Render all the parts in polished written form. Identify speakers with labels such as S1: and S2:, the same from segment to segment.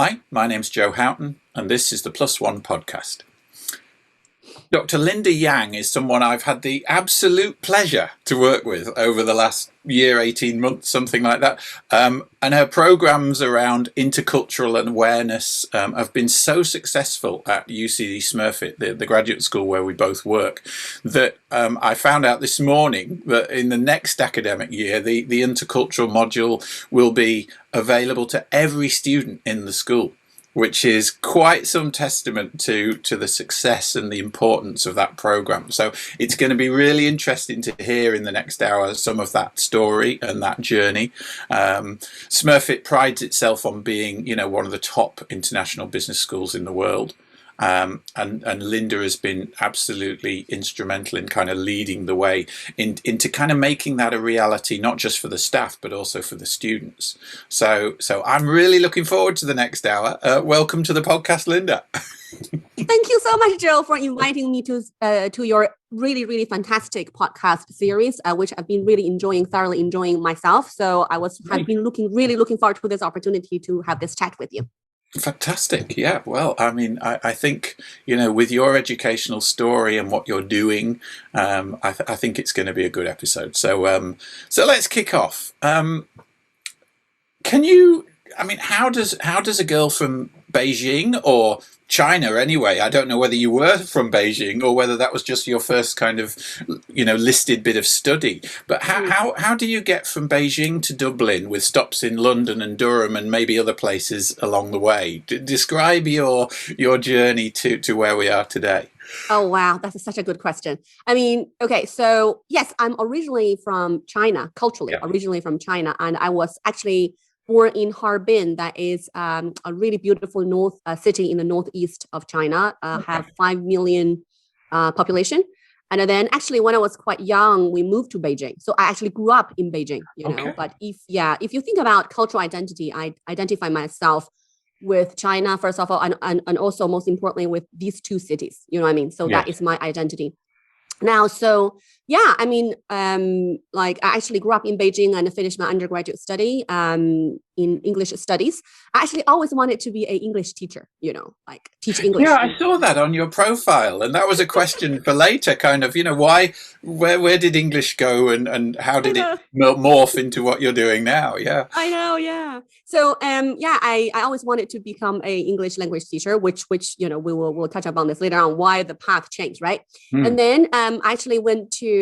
S1: Hi, my name's Joe Houghton, and this is the Plus One podcast. Dr. Linda Yang is someone I've had the absolute pleasure to work with over the last year, 18 months, something like that. And her programs around intercultural and awareness have been so successful at UC Smurfit, the graduate school where we both work, that I found out this morning that in the next academic year, the intercultural module will be available to every student in the school, which is quite some testament to the success and the importance of that program. So it's going to be really interesting to hear in the next hour some of that story and that journey. Smurfit prides itself on being, one of the top international business schools in the world. And Linda has been absolutely instrumental in kind of leading the way into kind of making that a reality, not just for the staff, but also for the students. So I'm really looking forward to the next hour. Welcome to the podcast, Linda.
S2: Thank you so much, Joe, for inviting me to your really, really fantastic podcast series, which I've been thoroughly enjoying myself. So I've been looking forward to this opportunity to have this chat with you.
S1: Fantastic. Yeah. Well, I mean, I think, with your educational story and what you're doing, I think it's going to be a good episode. So let's kick off. How does a girl from Beijing or China anyway, I don't know whether you were from Beijing or whether that was just your first kind of, listed bit of study, but how do you get from Beijing to Dublin with stops in London and Durham and maybe other places along the way? Describe your journey to where we are today.
S2: Oh, wow. That's such a good question. I mean, okay. So yes, I'm originally from China, originally from China. And I was actually born in Harbin. That is a really beautiful city in the northeast of China, have 5 million population. And then actually when I was quite young, we moved to Beijing. So I actually grew up in Beijing, know, but if you think about cultural identity, I identify myself with China, first of all, and also most importantly with these two cities, you know what I mean? So that is my identity. Now, so yeah, I mean, I actually grew up in Beijing and finished my undergraduate study in English studies. I actually always wanted to be an English teacher, teach English.
S1: Yeah, I saw that on your profile, and that was a question for later, kind of, where did English go and how did it morph into what you're doing now? Yeah.
S2: I know, yeah. So, I always wanted to become an English language teacher, which we'll touch upon this later on, why the path changed, right? And then I actually went to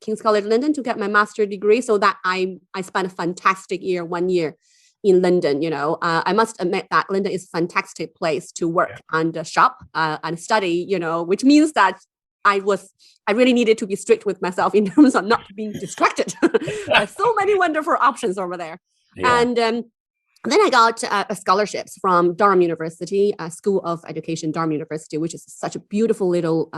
S2: King's College London to get my master's degree, so that I spent a fantastic 1 year in London. I must admit that London is a fantastic place to work and shop and study, which means that I really needed to be strict with myself in terms of not being distracted. There's so many wonderful options over there. Yeah. And then I got scholarships from Durham University, School of Education, Durham University, which is such a beautiful little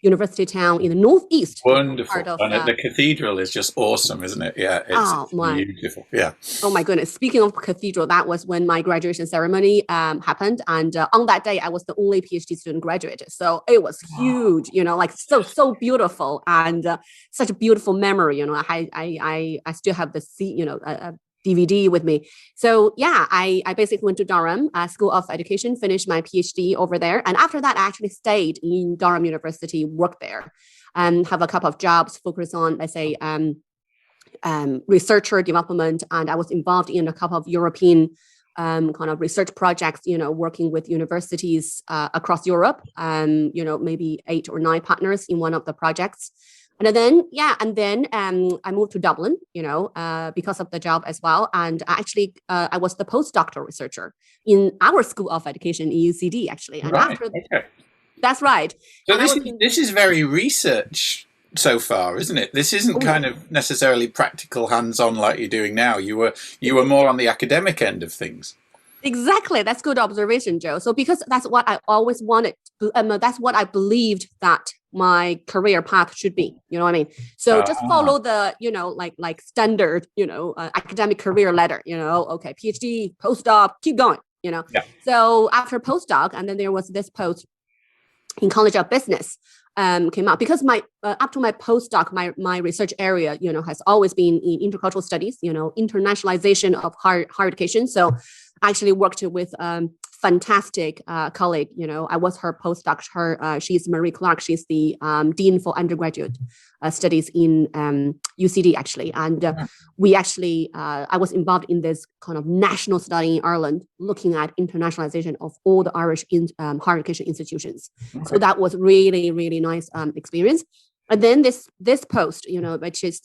S2: university town in the northeast.
S1: Wonderful. And the cathedral is just awesome, isn't it? Yeah, it's beautiful. Yeah.
S2: Oh, my goodness. Speaking of cathedral, that was when my graduation ceremony happened. And on that day, I was the only PhD student graduated. So it was huge, so beautiful and such a beautiful memory. I still have the DVD with me. So yeah, I basically went to Durham School of Education, finished my PhD over there. And after that, I actually stayed in Durham University, worked there and have a couple of jobs focused on, let's say, researcher development. And I was involved in a couple of European kind of research projects, working with universities across Europe, maybe 8 or 9 partners in one of the projects. And then I moved to Dublin, because of the job as well. And actually, I was the postdoctoral researcher in our School of Education in UCD, actually. And that's right.
S1: So this is very research so far, isn't it? This isn't kind of necessarily practical, hands-on like you're doing now. You were more on the academic end of things.
S2: Exactly. That's good observation, Joe. So because that's what I always wanted, that's what I believed that my career path should be, you know what I mean? So just follow the, like standard, academic career ladder, okay, PhD, postdoc, keep going, Yeah. So after postdoc, and then there was this post in College of Business came out because my up to my postdoc, my research area, has always been in intercultural studies, internationalization of higher education. So actually worked with fantastic colleague. I was her postdoc. She's Marie Clark. She's the dean for undergraduate studies in UCD actually, and we actually I was involved in this kind of national study in Ireland, looking at internationalization of all the Irish higher education institutions. Okay. So that was really, really nice experience. And then this post, which is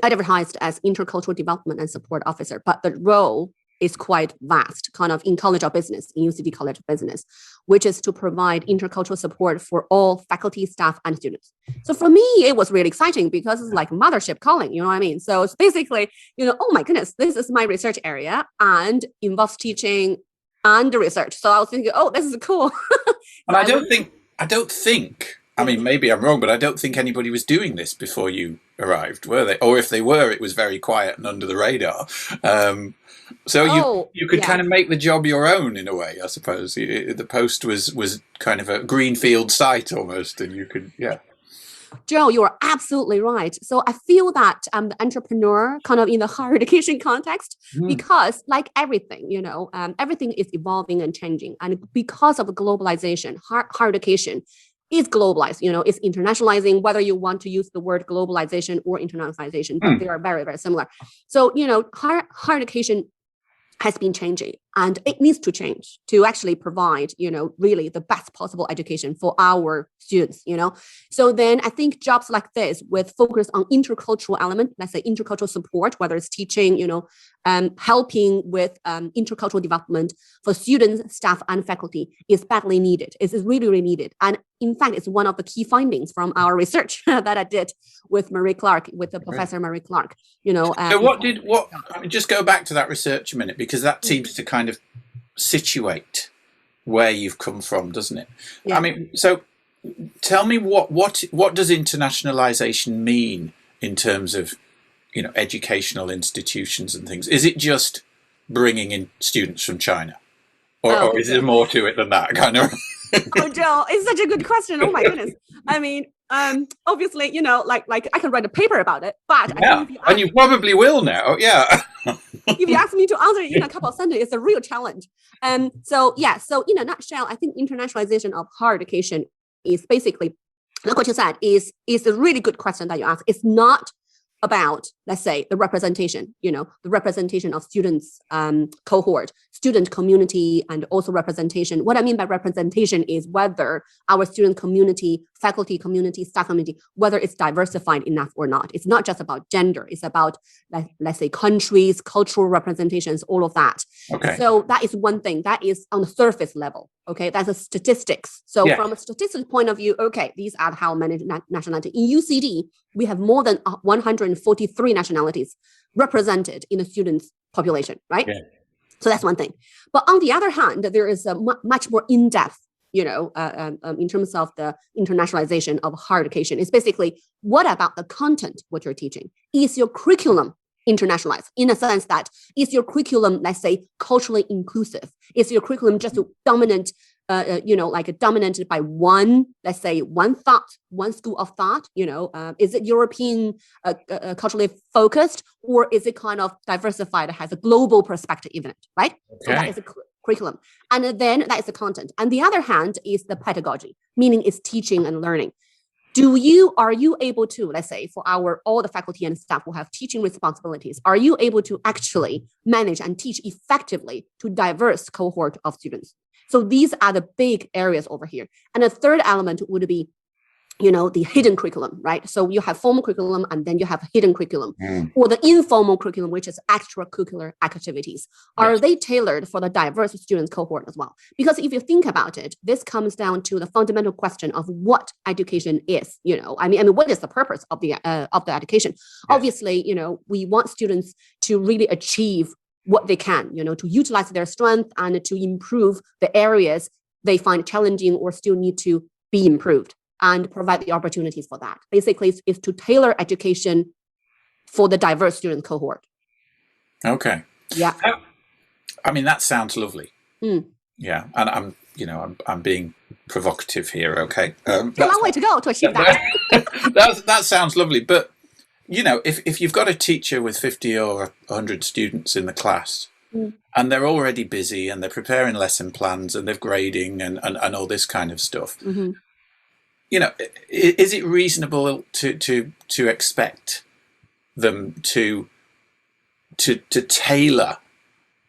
S2: advertised as Intercultural Development and Support Officer, but the role is quite vast, kind of in College of Business, in UCD College of Business, which is to provide intercultural support for all faculty, staff, and students. So for me, it was really exciting because it's like mothership calling, you know what I mean? So it's basically, oh my goodness, this is my research area and involves teaching and research. So I was thinking, oh, this is cool.
S1: And I don't think, I mean, maybe I'm wrong, but I don't think anybody was doing this before you arrived, were they? Or if they were, it was very quiet and under the radar. So you could kind of make the job your own in a way, I suppose. The post was kind of a greenfield site almost, and you could,
S2: Joe, you are absolutely right. So I feel that I'm the entrepreneur kind of in the higher education context, because like everything, everything is evolving and changing. And because of globalization, higher education is globalized, it's internationalizing, whether you want to use the word globalization or internationalization, but they are very, very similar. So, higher education has been changing, and it needs to change to actually provide, really the best possible education for our students, So then I think jobs like this with focus on intercultural element, let's say intercultural support, whether it's teaching, helping with intercultural development for students, staff, and faculty is badly needed. It is really, really needed. And in fact, it's one of the key findings from our research that I did with Marie Clark, with the Professor Marie Clark,
S1: So I mean, just go back to that research a minute, because that seems to kind of situate where you've come from, doesn't it? Yeah. I mean, so tell me what does internationalization mean in terms of, educational institutions and things? Is it just bringing in students from China, or is there more to it than that kind of?
S2: Oh, Joe, it's such a good question. Oh my goodness. I mean, obviously, like I can write a paper about it, but
S1: yeah, and you probably will now. Yeah.
S2: If you ask me to answer it in a couple of sentences, it's a real challenge. So in a nutshell, I think internationalization of higher education is basically, like what you said, is a really good question that you asked. It's not about, let's say, the representation, the representation of students, cohort, student community, and also representation. What I mean by representation is whether our student community, faculty community, staff community, whether it's diversified enough or not. It's not just about gender. It's about, let's say, countries, cultural representations, all of that. Okay. So that is one thing. That is on the surface level. Okay, that's a statistics. So from a statistics point of view, okay, these are how many nationalities. In UCD, we have more than 143 nationalities represented in the students' population, right? Yeah. So that's one thing. But on the other hand, there is a much more in-depth, in terms of the internationalization of higher education. It's basically, what about the content, what you're teaching? Is your curriculum internationalized, in a sense that is your curriculum, let's say, culturally inclusive? Is your curriculum just dominant, dominated by one, let's say, one school of thought? Is it European culturally focused, or is it kind of diversified, has a global perspective in it, right? Okay. So that is a curriculum. And then that is the content. And the other hand is the pedagogy, meaning it's teaching and learning. Are you able to, let's say, for all the faculty and staff who have teaching responsibilities, are you able to actually manage and teach effectively to diverse cohort of students? So these are the big areas over here. And the third element would be, the hidden curriculum, right? So you have formal curriculum, and then you have hidden curriculum, or the informal curriculum, which is extracurricular activities. Are they tailored for the diverse students cohort as well? Because if you think about it, this comes down to the fundamental question of what education is. I mean, what is the purpose of the education? Yes. Obviously, we want students to really achieve what they can, to utilize their strength and to improve the areas they find challenging or still need to be improved, and provide the opportunities for that. Basically, is to tailor education for the diverse student cohort. Okay. Yeah.
S1: I mean, that sounds lovely. Yeah, and I'm being provocative here. Okay.
S2: It's a long way to go to achieve that.
S1: That sounds lovely, but if you've got a teacher with 50 or 100 students in the class, and they're already busy, and they're preparing lesson plans, and they're grading, and all this kind of stuff.
S2: Mm-hmm.
S1: You know, is it reasonable to expect them to tailor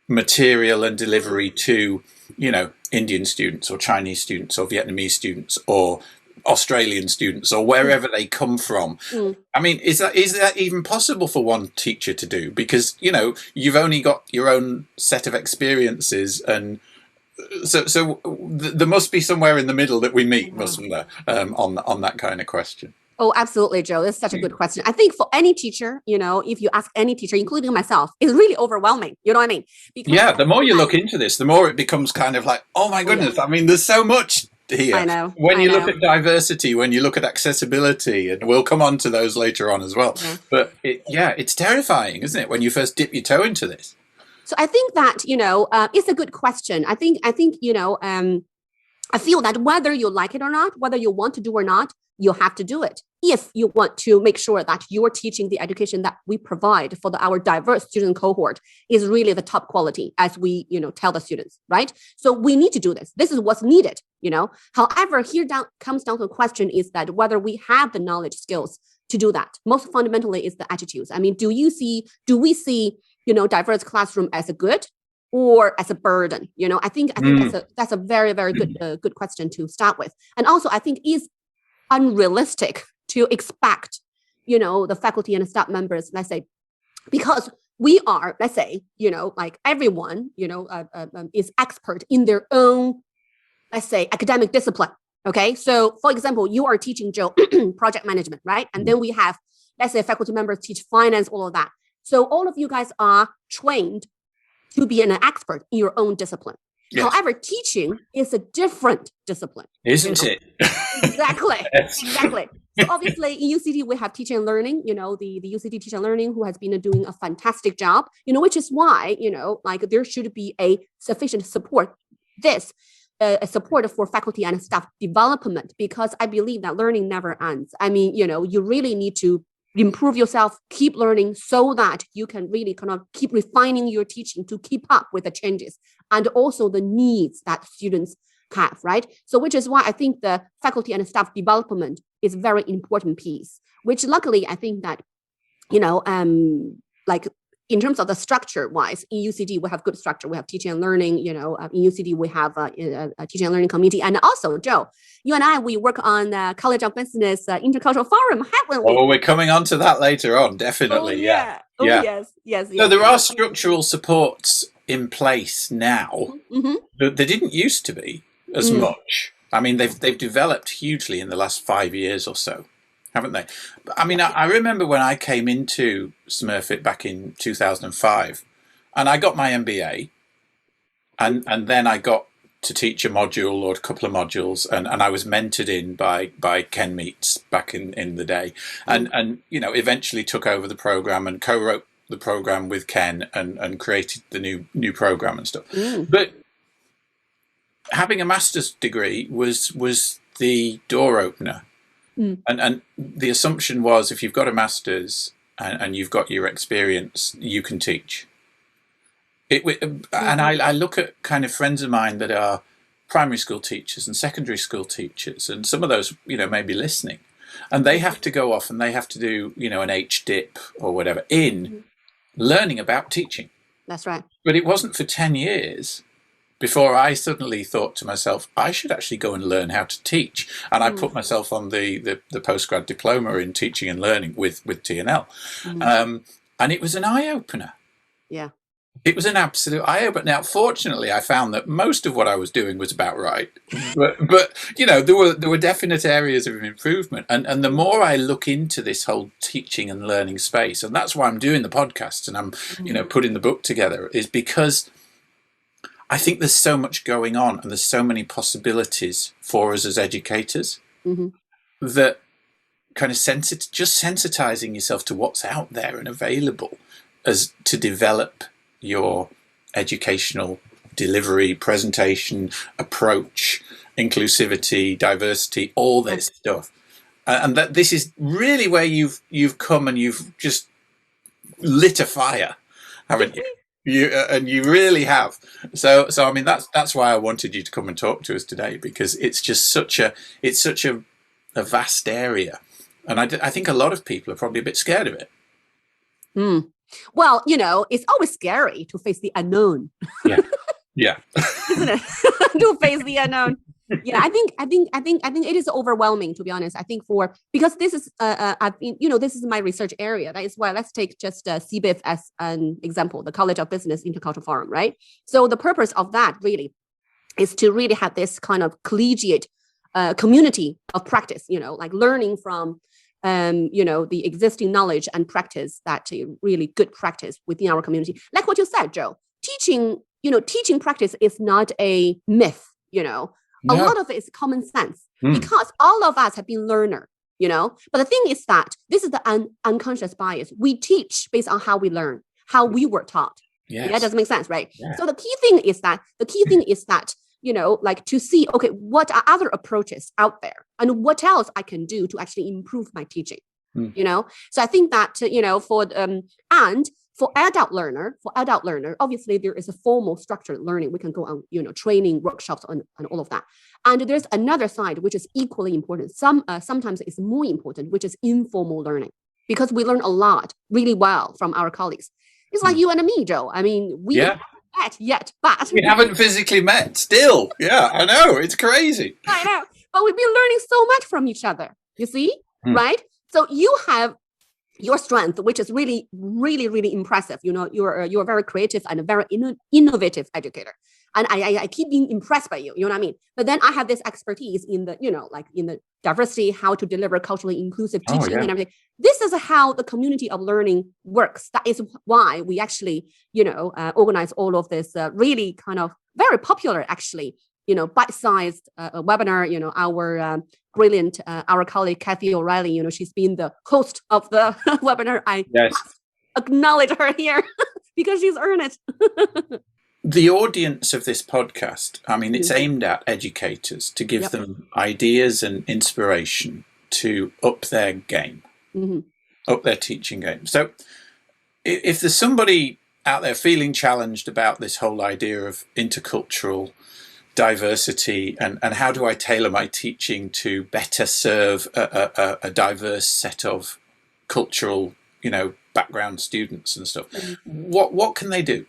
S1: material and delivery to, you know, Indian students or Chinese students or Vietnamese students or Australian students or wherever they come from? I mean, is that even possible for one teacher to do? Because, you know, you've only got your own set of experiences, and so there must be somewhere in the middle that we meet, mustn't there, on that kind of question?
S2: Oh, absolutely, Joe. That's such a good question. I think for any teacher, you know, if you ask any teacher, including myself, it's really overwhelming. You know what I mean?
S1: Because yeah, the more you look into this, the more it becomes kind of like, oh my goodness, I mean, there's so much here.
S2: I know.
S1: When you look at diversity, when you look at accessibility, and we'll come on to those later on as well. Yeah. But it's terrifying, isn't it, when you first dip your toe into this?
S2: So I think that, you know, it's a good question. I think, you know, I feel that whether you like it or not, whether you want to do or not, you have to do it if you want to make sure that you're teaching the education that we provide for our diverse student cohort is really the top quality, as we, you know, tell the students, right? So we need to do this. This is what's needed, you know. However, comes down to the question is that whether we have the knowledge, skills to do that. Most fundamentally is the attitudes. I mean, do we see, you know, diverse classroom as a good or as a burden? You know, I think that's a very, very good question to start with. And also, I think is unrealistic to expect, you know, the faculty and staff members, let's say, because we are, let's say, you know, like everyone, you know, is expert in their own, let's say, academic discipline. Okay. So for example, you are teaching, Joe, project management, right? And then we have, let's say, faculty members teach finance, all of that. So all of you guys are trained to be an expert in your own discipline. Yes. However, teaching is a different discipline.
S1: Isn't it?
S2: Exactly. Exactly. So obviously in UCD, we have teaching and learning, you know, the UCD teaching and learning who has been doing a fantastic job, you know, which is why, you know, like there should be a sufficient support, a support for faculty and staff development, because I believe that learning never ends. I mean, you know, you really need to improve yourself, keep learning so that you can really kind of keep refining your teaching to keep up with the changes and also the needs that students have, right? So which is why I think the faculty and staff development is a very important piece, which luckily I think that, you know, like in terms of the structure wise, in UCD, we have good structure. We have teaching and learning, you know, in UCD, we have a teaching and learning committee. And also, Joe, you and I, we work on the College of Business Intercultural Forum, haven't we?
S1: Oh, we're coming on to that later on, definitely.
S2: Oh, yeah. Oh, yeah. Yes.
S1: So there are structural supports in place now that there didn't used to be as much. I mean, they've developed hugely in the last 5 years or so, haven't they? I mean, I remember when I came into Smurfit back in 2005, and I got my MBA, and then I got to teach a module or a couple of modules, and I was mentored in by Ken Meets back in the day, and you know, eventually took over the program and co-wrote the program with Ken and created the new program and stuff. But having a master's degree was the door opener. And the assumption was, if you've got a master's and you've got your experience, you can teach. And I look at kind of friends of mine that are primary school teachers and secondary school teachers, and some of those, you know, may be listening, and they have to go off and they have to do, you know, an HDIP or whatever in learning about teaching.
S2: That's right.
S1: But it wasn't for 10 years before I suddenly thought to myself, I should actually go and learn how to teach. And I put myself on the postgrad diploma in teaching and learning with T&L. And it was an eye-opener.
S2: Yeah.
S1: It was an absolute eye-opener. Now, fortunately, I found that most of what I was doing was about right. But you know, there were definite areas of improvement. And the more I look into this whole teaching and learning space, and that's why I'm doing the podcast and I'm, you know, putting the book together, is because I think there's so much going on and there's so many possibilities for us as educators that kind of just sensitizing yourself to what's out there and available as to develop your educational delivery, presentation, approach, inclusivity, diversity, all this stuff. And that this is really where you've come and you've just lit a fire, haven't you? You really have. So I mean, that's why I wanted you to come and talk to us today, because it's just such a vast area, and I think a lot of people are probably a bit scared of it.
S2: Well, it's always scary to face the unknown.
S1: Yeah,
S2: Isn't it? To face the unknown. Yeah, I think it is overwhelming, to be honest. I think because this is this is my research area. That is why let's take just CBIF as an example, the College of Business Intercultural Forum, right? So the purpose of that really is to really have this kind of collegiate community of practice, like learning from the existing knowledge and practice, that really good practice within our community. Like what you said, Joe, teaching practice is not a myth, No. A lot of it is common sense, because all of us have been learner, But the thing is that this is the unconscious bias. We teach based on how we learn, how we were taught.
S1: Yes.
S2: Yeah, doesn't make sense, right?
S1: Yeah.
S2: So the key thing is that like to see, okay, what are other approaches out there, and what else I can do to actually improve my teaching. So I think that for adult learner, obviously there is a formal structured learning. We can go on, training workshops and all of that. And there's another side which is equally important. Sometimes it's more important, which is informal learning, because we learn a lot really well from our colleagues. It's like you and me, Joe. I mean, we haven't met yet, but
S1: we haven't physically met still. Yeah, I know, it's crazy.
S2: I know, but we've been learning so much from each other. You see, right? So you have your strength, which is really, really, really impressive. You're a very creative and a very innovative educator, and I keep being impressed by you. You know what I mean? But then I have this expertise in the, like in the diversity, how to deliver culturally inclusive teaching and everything. This is how the community of learning works. That is why we actually, organize all of this really kind of very popular, actually, bite-sized webinar. Our brilliant, our colleague Kathy O'Reilly, she's been the host of the webinar. I acknowledge her here because she's earned it.
S1: The audience of this podcast, I mean, it's aimed at educators to give them ideas and inspiration to up their game, up their teaching game. So if there's somebody out there feeling challenged about this whole idea of intercultural diversity and how do I tailor my teaching to better serve a diverse set of cultural, background students and stuff, what can they do?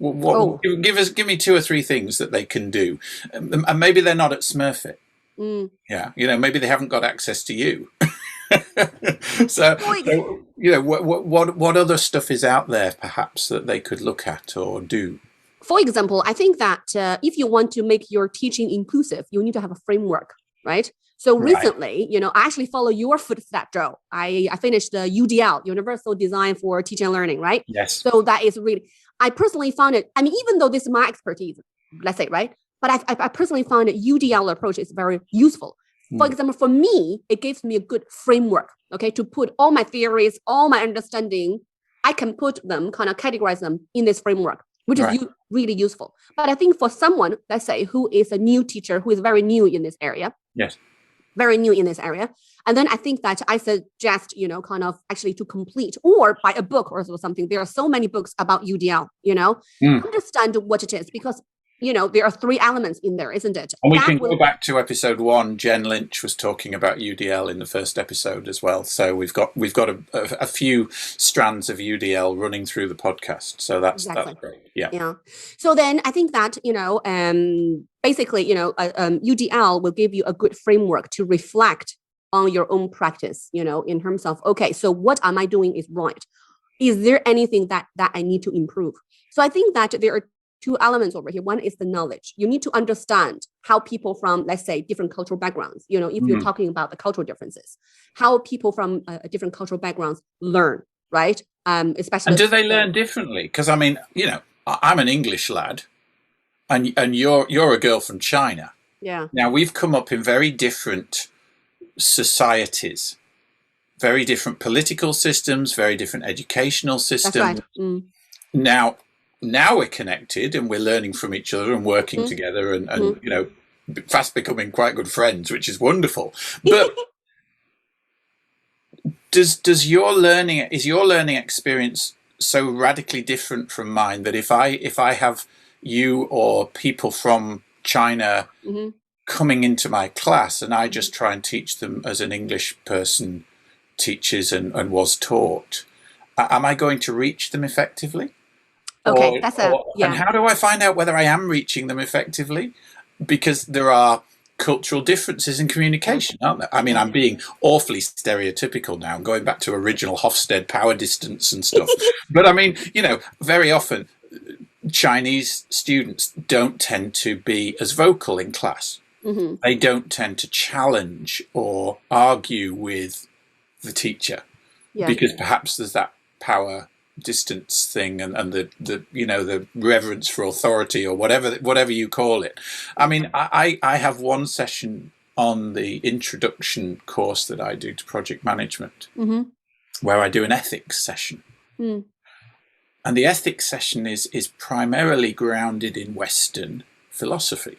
S1: Give me 2 or 3 things that they can do, and maybe they're not at Smurfit. Maybe they haven't got access to you. so what other stuff is out there perhaps that they could look at or do?
S2: For example, I think that if you want to make your teaching inclusive, you need to have a framework, right? So recently, I actually follow your footsteps, Joe. I finished the UDL, Universal Design for Teaching and Learning, right?
S1: Yes.
S2: So that is really, I personally found it, I mean, even though this is my expertise, let's say, right? But I personally found that UDL approach is very useful. For example, for me, it gives me a good framework, okay, to put all my theories, all my understanding, I can put them, kind of categorize them in this framework, which is really useful. But I think for someone, let's say, who is a new teacher, who is very new in this area, very new in this area, and then I think that I suggest, kind of actually to complete or buy a book or something. There are so many books about UDL, understand what it is, because there are 3 elements in there, isn't it?
S1: And we can go back to episode 1. Jen Lynch was talking about UDL in the first episode as well. So we've got a few strands of UDL running through the podcast. So that's great. Yeah.
S2: So then I think that basically UDL will give you a good framework to reflect on your own practice. In terms of, okay, so what am I doing is right? Is there anything that I need to improve? So I think that there are 2 elements over here. One is the knowledge. You need to understand how people from, let's say, different cultural backgrounds, if you're talking about the cultural differences, how people from different cultural backgrounds learn, right? Especially.
S1: And do they learn differently? Because I mean, I'm an English lad, and you're a girl from China.
S2: Yeah.
S1: Now we've come up in very different societies, very different political systems, very different educational systems.
S2: That's right.
S1: Now we're connected and we're learning from each other and working together and fast becoming quite good friends, which is wonderful. But is your learning experience so radically different from mine that if I have you or people from China coming into my class and I just try and teach them as an English person teaches and was taught, am I going to reach them effectively?
S2: Okay,
S1: And how do I find out whether I am reaching them effectively? Because there are cultural differences in communication, aren't there? I mean, I'm being awfully stereotypical now. I'm going back to original Hofstede power distance and stuff. But I mean, very often Chinese students don't tend to be as vocal in class. They don't tend to challenge or argue with the teacher because perhaps there's that power distance thing and the reverence for authority or whatever you call it. I mean, I have one session on the introduction course that I do to project management where I do an ethics session. And the ethics session is primarily grounded in Western philosophy.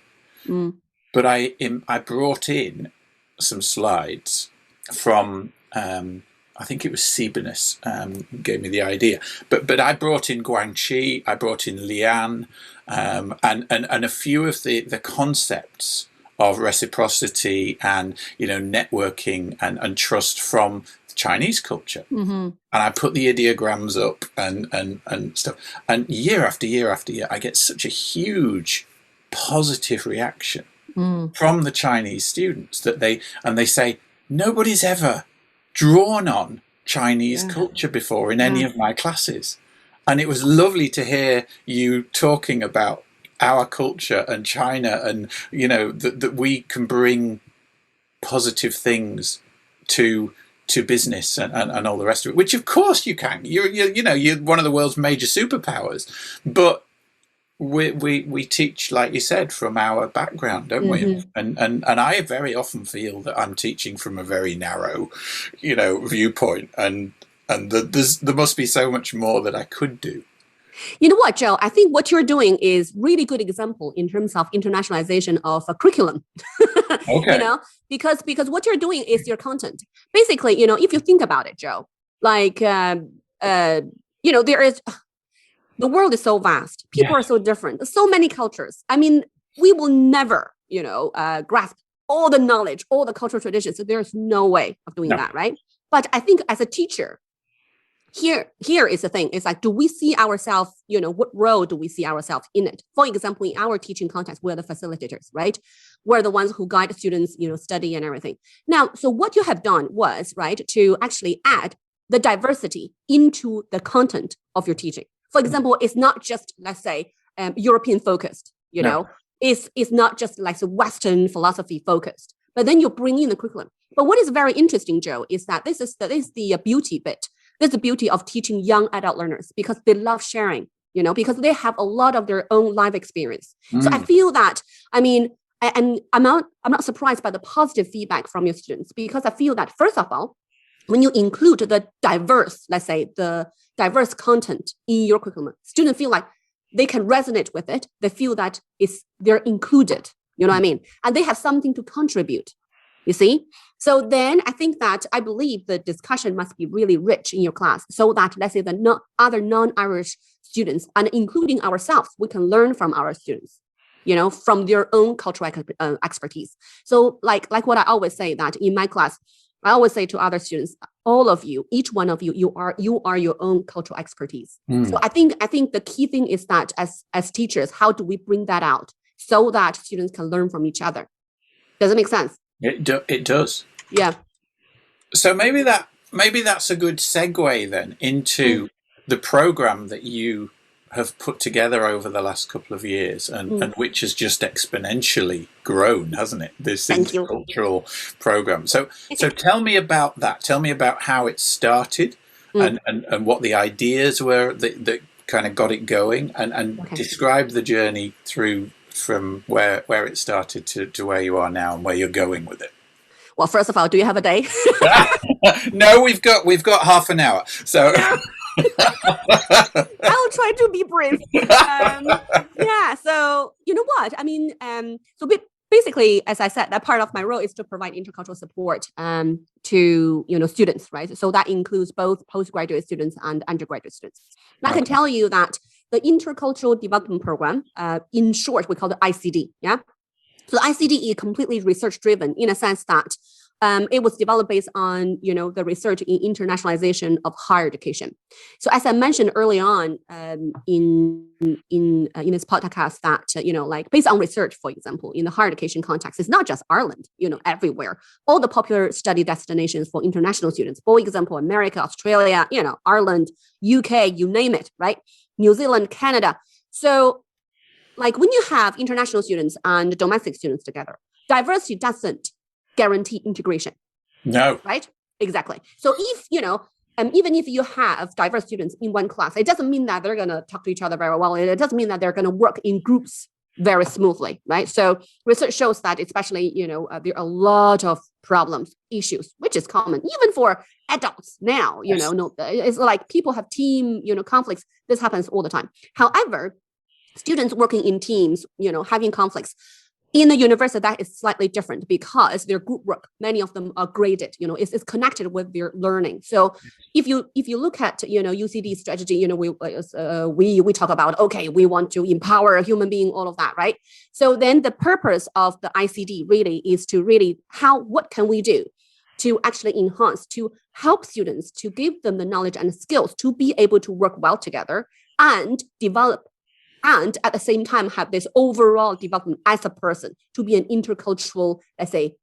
S1: But I brought in some slides from I think it was Siebenus gave me the idea, but I brought in Guangxi, I brought in Lian, and a few of the concepts of reciprocity and networking and trust from Chinese culture, and I put the ideograms up and stuff, and year after year after year, I get such a huge positive reaction from the Chinese students that they say nobody's ever drawn on Chinese culture before in any of my classes. And it was lovely to hear you talking about our culture and China and, that we can bring positive things to business and all the rest of it, which of course you can. You're one of the world's major superpowers. But we teach, like you said, from our background, don't we? And I very often feel that I'm teaching from a very narrow, viewpoint, and there must be so much more that I could do.
S2: You know what, Joe? I think what you're doing is really good example in terms of internationalization of a curriculum.
S1: Okay.
S2: Because what you're doing is your content. Basically, if you think about it, Joe, like there is. The world is so vast. People are so different. So many cultures. I mean, we will never, grasp all the knowledge, all the cultural traditions. So there's no way of doing that, right? But I think as a teacher, here is the thing. It's like, do we see ourselves, what role do we see ourselves in it? For example, in our teaching context, we're the facilitators, right? We're the ones who guide students, study and everything. Now, so what you have done was, right, to actually add the diversity into the content of your teaching. For example, it's not just, let's say, European focused, it's not just like the Western philosophy focused, but then you bring in the curriculum. But what is very interesting, Joe, is that this is the beauty bit. This is the beauty of teaching young adult learners because they love sharing, because they have a lot of their own life experience. So I feel that, I'm not surprised by the positive feedback from your students because I feel that, first of all, when you include the diverse, let's say the diverse content in your curriculum, students feel like they can resonate with it. They feel that they're included, you know what I mean? And they have something to contribute, you see? So then I believe the discussion must be really rich in your class so that, let's say, the other non-Irish students, and including ourselves, we can learn from our students, from their own cultural expertise. So like what I always say that in my class, I always say to other students, all of you, each one of you, you are your own cultural expertise. So I think the key thing is that as teachers, how do we bring that out so that students can learn from each other? Does it make sense?
S1: It does.
S2: Yeah.
S1: So maybe that's a good segue then into the program that you have put together over the last couple of years and which has just exponentially grown, hasn't it? This intercultural program. So tell me about that. Tell me about how it started and what the ideas were that kind of got it going and describe the journey through from where it started to where you are now and where you're going with it.
S2: Well, first of all, do you have a day?
S1: No, we've got half an hour. So
S2: I'll try to be brief. So you know what? I mean, so basically, as I said, that part of my role is to provide intercultural support to students, right? So that includes both postgraduate students and undergraduate students. And I can tell you that the Intercultural Development Program, in short, we call it ICD. Yeah. So the ICD is completely research driven in a sense that it was developed based on the research in internationalization of higher education. So as I mentioned early on in this podcast, that like based on research, for example, in the higher education context, it's not just Ireland, everywhere. All the popular study destinations for international students, for example, America, Australia, Ireland, UK, you name it, right? New Zealand, Canada. So like when you have international students and domestic students together, diversity doesn't guarantee integration.
S1: No.
S2: Right? Exactly. So if, even if you have diverse students in one class, it doesn't mean that they're going to talk to each other very well. It doesn't mean that they're going to work in groups very smoothly, right? So research shows that especially, there are a lot of problems, issues, which is common, even for adults now,
S1: Yes.
S2: It's like people have team, conflicts. This happens all the time. However, students working in teams, having conflicts, in the university, that is slightly different because their group work, many of them are graded, it's connected with their learning. So if you look at, UCD strategy, we talk about, okay, we want to empower a human being, all of that, right? So then the purpose of the ICD really is to what can we do to actually enhance, to help students, to give them the knowledge and skills to be able to work well together and develop, and at the same time have this overall development as a person, to be an intercultural, let's say,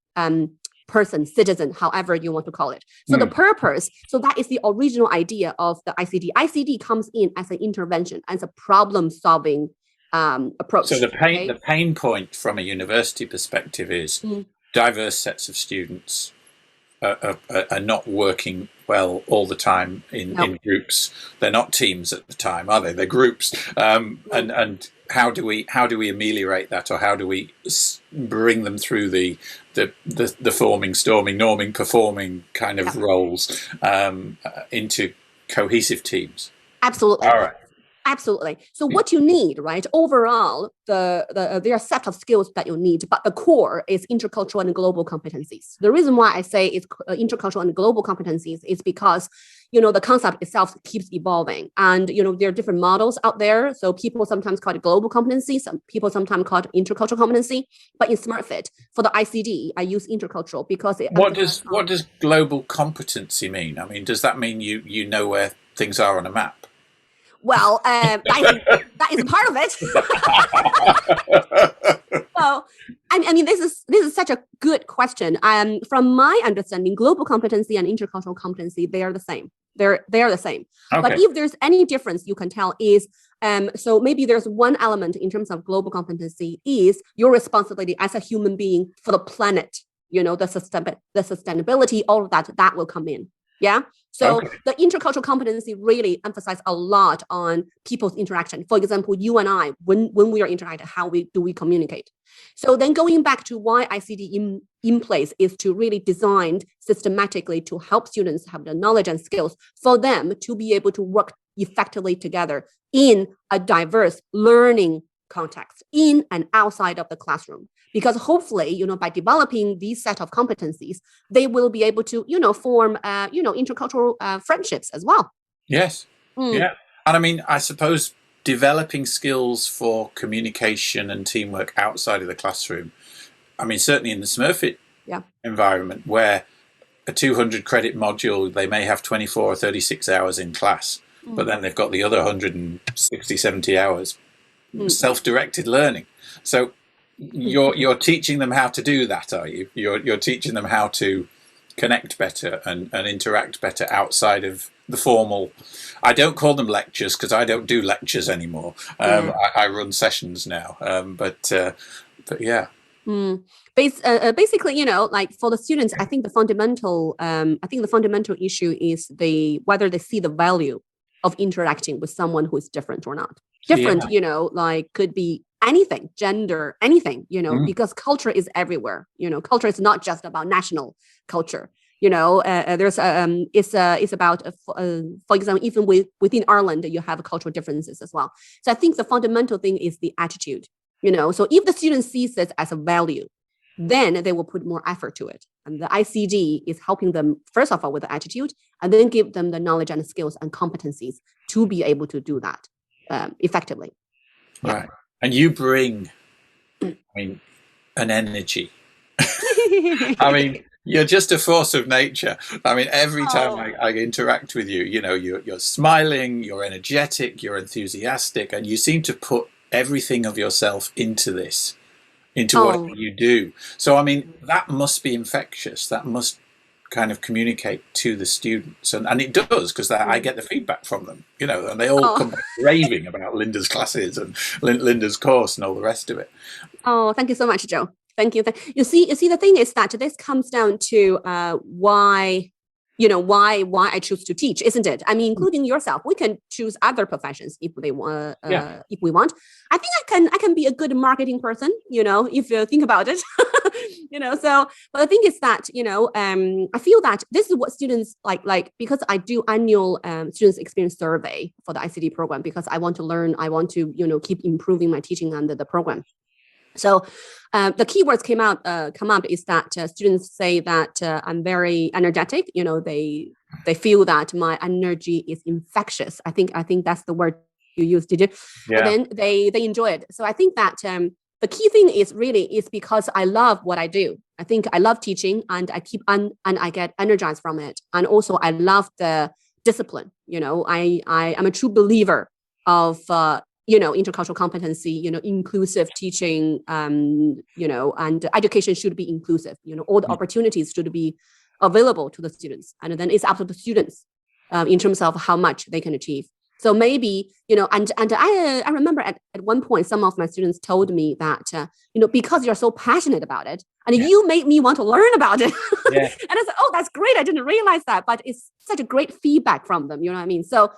S2: person, citizen, however you want to call it. So the purpose, so that is the original idea of the ICD. ICD comes in as an intervention, as a problem-solving approach.
S1: So the pain point from a university perspective is diverse sets of students are not working well all the time in groups. They're not teams at the time, are they? They're groups. And how do we ameliorate that, or how do we bring them through the forming, storming, norming, performing kind of roles into cohesive teams?
S2: Absolutely.
S1: All right.
S2: Absolutely. So what you need, right? Overall, there are a set of skills that you need, but the core is intercultural and global competencies. The reason why I say it's intercultural and global competencies is because, the concept itself keeps evolving, and, there are different models out there. So people sometimes call it global competency. Some people sometimes call it intercultural competency. But in SmartFit, for the ICD, I use intercultural because
S1: what does global competency mean? I mean, does that mean you know where things are on a map?
S2: Well, that is part of it. So, I mean, this is such a good question. From my understanding, global competency and intercultural competency, they are the same. They are the same. Okay. But if there's any difference, you can tell is, so maybe there's one element in terms of global competency is your responsibility as a human being for the planet. The sustainability, all of that will come in. Yeah. So the intercultural competency really emphasizes a lot on people's interaction. For example, you and I, when we are interacting, how do we communicate? So then going back to why ICD in place is to really design systematically to help students have the knowledge and skills for them to be able to work effectively together in a diverse learning context in and outside of the classroom. Because hopefully, by developing these set of competencies, they will be able to, form, intercultural friendships as well.
S1: Yes. Yeah. And I mean, I suppose developing skills for communication and teamwork outside of the classroom. I mean, certainly in the SMERFIT environment, where a 200 credit module, they may have 24 or 36 hours in class, but then they've got the other 160, 70 hours self-directed learning. So you're teaching them how to do that, are you? You're teaching them how to connect better and interact better outside of the formal. I don't call them lectures because I don't do lectures anymore. I run sessions now. But yeah.
S2: Basically, like for the students, I think the fundamental issue is whether they see the value of interacting with someone who is different or not. Different, like could be anything, gender, anything, because culture is everywhere. Culture is not just about national culture. There's it's about, for example, even within Ireland, you have cultural differences as well. So I think the fundamental thing is the attitude. So if the student sees this as a value, then they will put more effort to it. And the ICD is helping them, first of all, with the attitude, and then give them the knowledge and skills and competencies to be able to do that effectively.
S1: Right. And you bring, I mean, an energy. I mean, you're just a force of nature. I mean, every time I interact with you, you know, you're smiling, you're energetic, you're enthusiastic, and you seem to put everything of yourself into this, into what you do. So, I mean, that must be infectious. That must kind of communicate to the students. And it does, because I get the feedback from them, you know, and they all come back raving about Linda's classes and Linda's course and all the rest of it.
S2: Oh, thank you so much, Joe. Thank you. You see, the thing is that this comes down to why I choose to teach, isn't it? I mean, including yourself, we can choose other professions if they want. If we want, I think I can be a good marketing person. You know, if you think about it, you know. So, but the thing is that I feel that this is what students like because I do annual students experience survey for the ICD program because I want to learn. I want to keep improving my teaching under the program. So the keywords come up is that students say that I'm very energetic. You know, they feel that my energy is infectious. I think that's the word you used, did you? Yeah. And then they enjoy it. So I think that the key thing is because I love what I do. I think I love teaching, and and I get energized from it. And also I love the discipline. You know, I am a true believer of intercultural competency, inclusive teaching, and education should be inclusive. All the opportunities should be available to the students. And then it's up to the students in terms of how much they can achieve. So maybe, and I remember at one point, some of my students told me that, because you're so passionate about it, and you made me want to learn about it. Yeah. And I said, oh, that's great. I didn't realize that, but it's such a great feedback from them. You know what I mean? So,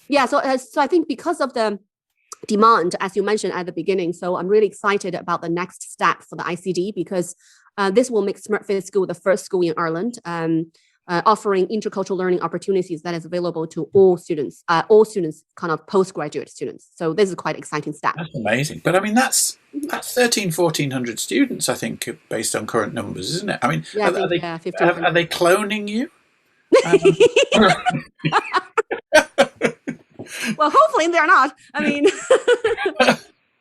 S2: yeah. So I think because of the demand, as you mentioned at the beginning. So I'm really excited about the next step for the ICD because this will make Smurfit School the first school in Ireland offering intercultural learning opportunities that is available to all students, kind of postgraduate students. So this is quite exciting step.
S1: That's amazing. But I mean, that's 1,400 students, I think, based on current numbers, isn't it? I mean, are they cloning you?
S2: Well, hopefully they're not. I mean,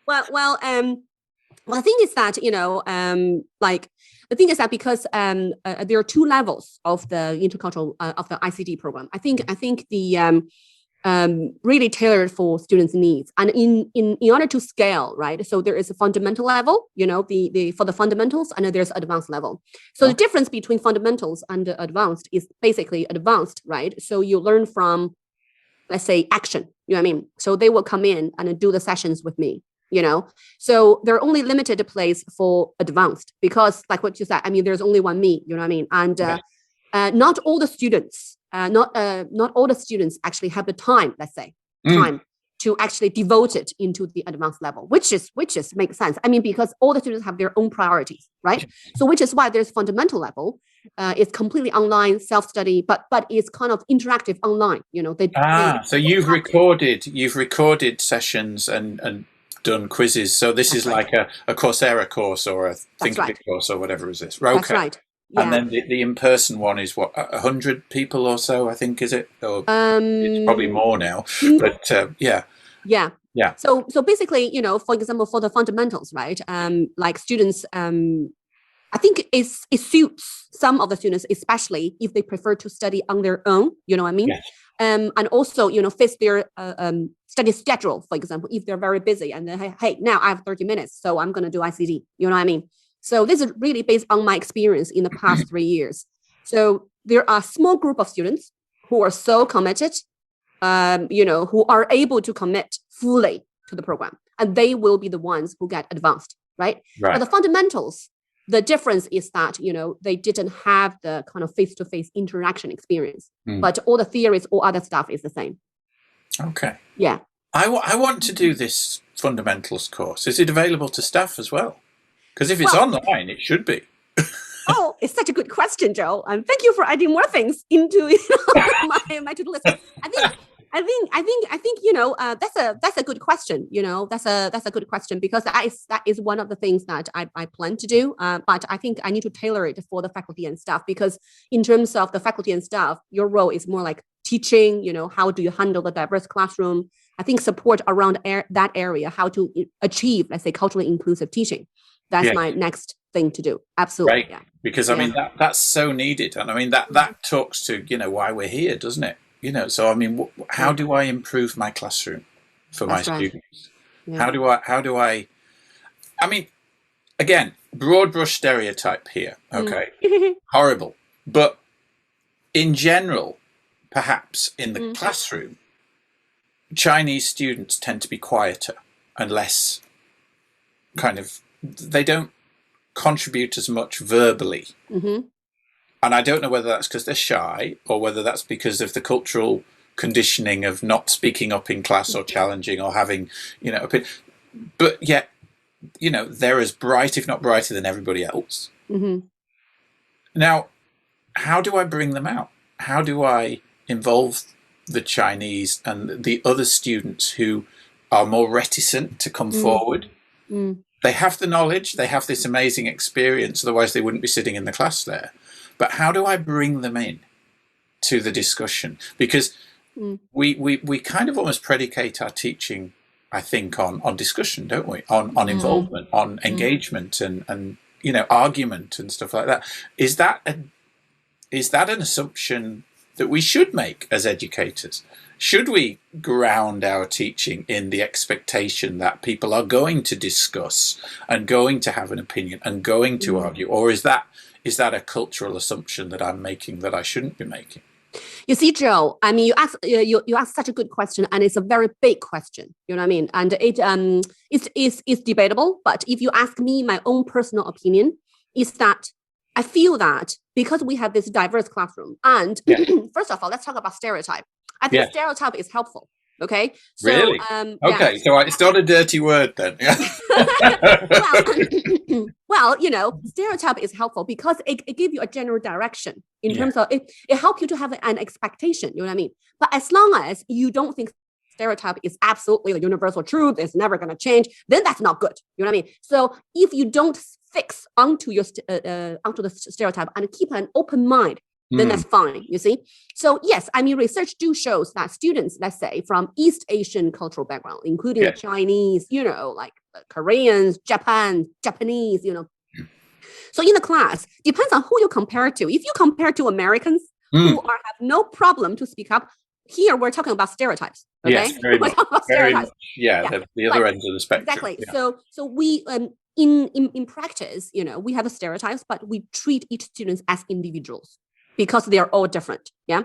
S2: well, the thing is that because there are two levels of the intercultural of the ICD program. I think the really tailored for students' needs, and in order to scale, right? So there is a fundamental level, for the fundamentals, and then there's advanced level. So the difference between fundamentals and advanced is basically advanced, right? So you learn from, let's say, action, you know what I mean? So they will come in and do the sessions with me, So they're only limited place for advanced because, like what you said, I mean, there's only one me, you know what I mean? And not all the students, not all the students actually have the time, let's say, time to actually devote it into the advanced level, which is makes sense. I mean, because all the students have their own priorities, right? So which is why there's fundamental level. It's completely online, self-study, but it's kind of interactive online. So
S1: you've recorded sessions and done quizzes. So this is like a Coursera course or a ThinkPic course or whatever is this? Okay. That's right. Yeah. And then the in-person one is what, 100 people or so, I think, is it? Or it's probably more now. But yeah.
S2: Yeah. Yeah. So basically, for example, for the fundamentals, right? Like students, I think it suits some of the students, especially if they prefer to study on their own, you know what I mean? Yes. And also, fits their study schedule, for example, if they're very busy and then, hey, now I have 30 minutes, so I'm going to do ICD, you know what I mean? So this is really based on my experience in the past 3 years. So there are a small group of students who are so committed, who are able to commit fully to the program, and they will be the ones who get advanced, right? But the fundamentals, the difference is that, they didn't have the kind of face-to-face interaction experience, but all the theories, all other stuff is the same.
S1: Okay.
S2: Yeah.
S1: I want to do this fundamentals course. Is it available to staff as well? Because if it's online, it should be.
S2: Oh, it's such a good question, Joe. Thank you for adding more things into my to-do list. I think I think that's a good question. That's a good question, because that is one of the things that I plan to do. But I think I need to tailor it for the faculty and staff, because in terms of the faculty and staff, your role is more like teaching. How do you handle the diverse classroom? I think support around that area, how to achieve, let's say, culturally inclusive teaching. That's my next thing to do. Absolutely.
S1: Right. Yeah. Because I mean that's so needed, and I mean that talks to why we're here, doesn't it? So I mean, how do I improve my classroom for my students? Yeah. How do I? I mean, again, broad brush stereotype here. Okay, horrible, but in general, perhaps in the classroom, Chinese students tend to be quieter and less they don't contribute as much verbally. And I don't know whether that's because they're shy, or whether that's because of the cultural conditioning of not speaking up in class or challenging or having, but yet, they're as bright, if not brighter, than everybody else. Now, how do I bring them out? How do I involve the Chinese and the other students who are more reticent to come forward? They have the knowledge, they have this amazing experience, otherwise they wouldn't be sitting in the class there. But how do I bring them in to the discussion? Because we kind of almost predicate our teaching, I think, on discussion, don't we? On involvement, on engagement and argument and stuff like that. Is that an assumption that we should make as educators? Should we ground our teaching in the expectation that people are going to discuss and going to have an opinion and going to argue? Or is that a cultural assumption that I'm making that I shouldn't be making?
S2: You see, Joe, I mean, you asked such a good question, and it's a very big question. You know what I mean? And it's debatable. But if you ask me, my own personal opinion is that I feel that because we have this diverse classroom, and first of all, let's talk about stereotype. I think stereotype is helpful. Okay. So,
S1: really? Okay. So it's not a dirty word then.
S2: well, stereotype is helpful because it gives you a general direction in terms of it helps you to have an expectation. You know what I mean? But as long as you don't think stereotype is absolutely the universal truth, it's never going to change, then that's not good. You know what I mean? So if you don't fix onto the stereotype and keep an open mind, then that's fine, you see? So yes, I mean, research shows that students, let's say, from East Asian cultural background, including Chinese, like Koreans, Japanese, So in the class, depends on who you compare to. If you compare to Americans who have no problem to speak up, here we're talking about stereotypes. Okay?
S1: Yes, very much. Very much. Yeah, the other end of the spectrum.
S2: Exactly. Yeah. So we in practice, we have the stereotypes, but we treat each student as individuals, because they are all different. Yeah.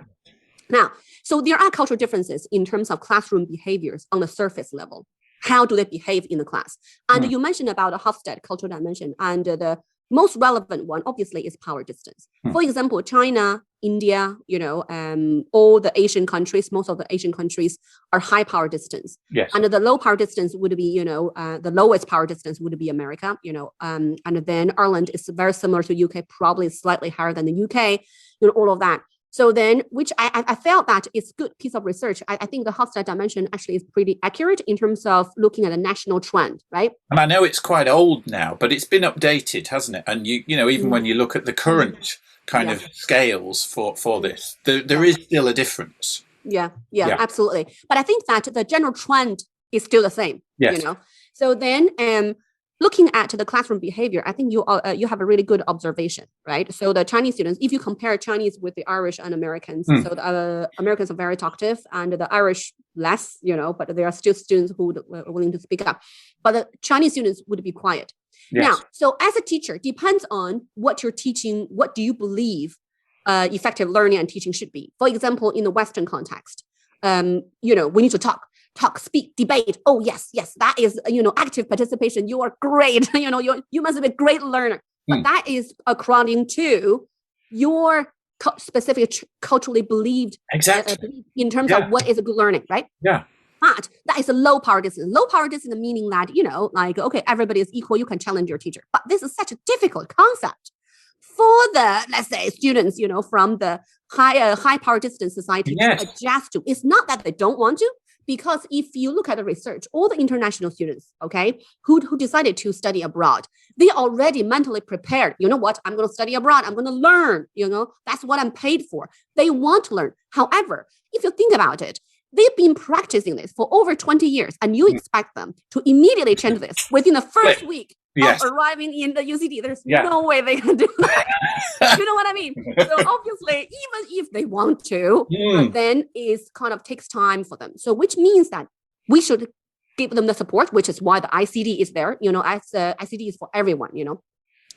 S2: Now, so there are cultural differences in terms of classroom behaviors on the surface level. How do they behave in the class? And you mentioned about the Hofstede cultural dimension, and the most relevant one, obviously, is power distance. For example, China, India, all the Asian countries, most of the Asian countries are high power distance.
S1: Yes.
S2: And the low power distance would be, the lowest power distance would be America, and then Ireland is very similar to UK, probably slightly higher than the UK, all of that. So then, which I felt that it's a good piece of research. I think the Hofstede dimension actually is pretty accurate in terms of looking at a national trend, right?
S1: And I know it's quite old now, but it's been updated, hasn't it? And even when you look at the current kind of scales for this, there is still a difference.
S2: Yeah, absolutely. But I think that the general trend is still the same.
S1: Yes.
S2: So then, looking at the classroom behavior, I think you have a really good observation, right? So the Chinese students, if you compare Chinese with the Irish and Americans, so the Americans are very talkative and the Irish less, but there are still students who are willing to speak up. But the Chinese students would be quiet. Yes. Now, so as a teacher, depends on what you're teaching. What do you believe effective learning and teaching should be? For example, in the Western context, we need to talk, speak, debate. Oh, yes, that is, active participation. You are great. You must be a great learner. But that is according to your specific culturally believed in terms of what is a good learning, right?
S1: Yeah.
S2: But that is a low power distance. Low power distance meaning that, okay, everybody is equal. You can challenge your teacher. But this is such a difficult concept for the, let's say, students, from the high power distance society to adjust to. It's not that they don't want to, because if you look at the research, all the international students, okay, who decided to study abroad, they already mentally prepared. You know what? I'm going to study abroad. I'm going to learn. That's what I'm paid for. They want to learn. However, if you think about it, they've been practicing this for over 20 years, and you expect them to immediately change this within the first week of arriving in the UCD. There's no way they can do that. You know what I mean? So obviously, even if they want to, then it kind of takes time for them. So which means that we should give them the support, which is why the ICD is there. ICD is for everyone,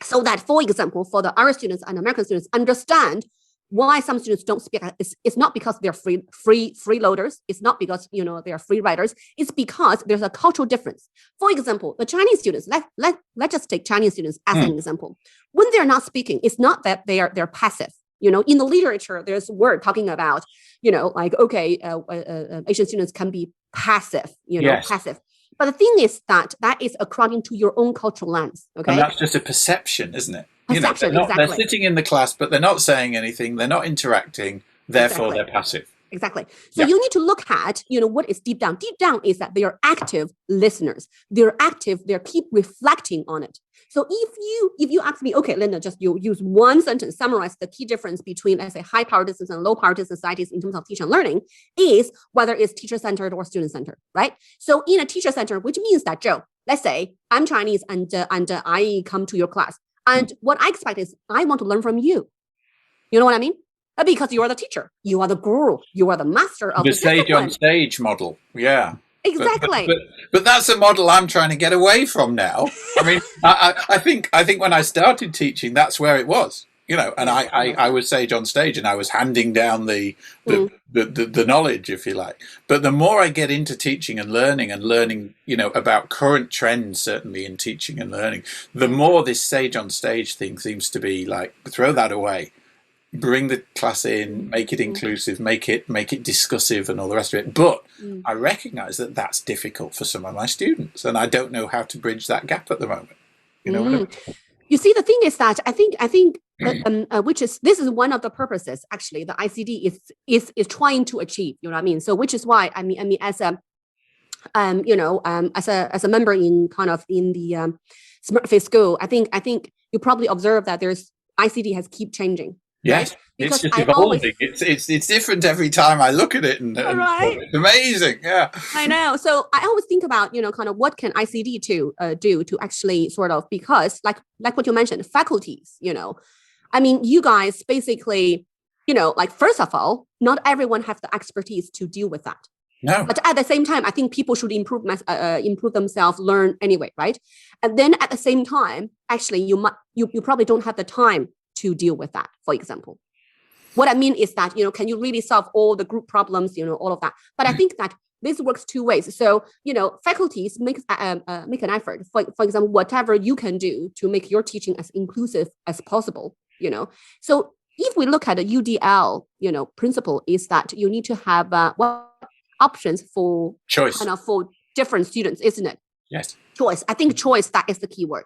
S2: so that, for example, for the Irish students and American students understand why some students don't speak. It's not because they're freeloaders. It's not because they are free riders. It's because there's a cultural difference. For example, the Chinese students. Let's just take Chinese students as an example. When they're not speaking, it's not that they're passive. In the literature, there's a word talking about Asian students can be passive. Passive. But the thing is that is according to your own cultural lens. Okay,
S1: and that's just a perception, isn't it?
S2: Exactly.
S1: They're sitting in the class, but they're not saying anything. They're not interacting. Therefore, they're passive.
S2: Exactly. So you need to look at, what is deep down. Deep down is that they are active listeners. They're active. They keep reflecting on it. So if you ask me, okay, Linda, just you use one sentence, summarize the key difference between, let's say, high power distance and low power distance societies in terms of teaching and learning, is whether it's teacher centered or student centered, right? So in a teacher centered, which means that, Joe, let's say I'm Chinese and I come to your class. And what I expect is I want to learn from you. You know what I mean? Because you are the teacher. You are the guru. You are the master of the
S1: stage on stage model. Yeah.
S2: Exactly.
S1: But that's a model I'm trying to get away from now. I mean, I think when I started teaching, that's where it was. And I was sage on stage, and I was handing down the knowledge, if you like. But the more I get into teaching and learning, about current trends, certainly in teaching and learning, the more this sage on stage thing seems to be like, throw that away, bring the class in, make it inclusive, make it discussive, and all the rest of it. But I recognise that that's difficult for some of my students, and I don't know how to bridge that gap at the moment. You know what I mean?
S2: You see, the thing is that I think this is one of the purposes actually the ICD is trying to achieve. You know what I mean? So which is why I mean as a member in the Smart Face School, I think you probably observe that there's ICD has keep changing.
S1: Yes,
S2: right?
S1: It's just evolving. It's different every time I look at it, and it's amazing. Yeah,
S2: I know. So I always think about what can ICD do to actually sort of, because like what you mentioned, faculties. I mean, you guys basically, first of all, not everyone has the expertise to deal with that.
S1: No.
S2: But at the same time, I think people should improve themselves, learn anyway, right? And then at the same time, actually, you probably don't have the time to deal with that, for example. What I mean is that, can you really solve all the group problems, all of that? But I think that this works two ways. So, faculties make an effort, for example, whatever you can do to make your teaching as inclusive as possible, So if we look at the UDL, principle is that you need to have options for
S1: choice,
S2: for different students, isn't it?
S1: Yes.
S2: Choice. I think choice, that is the key word.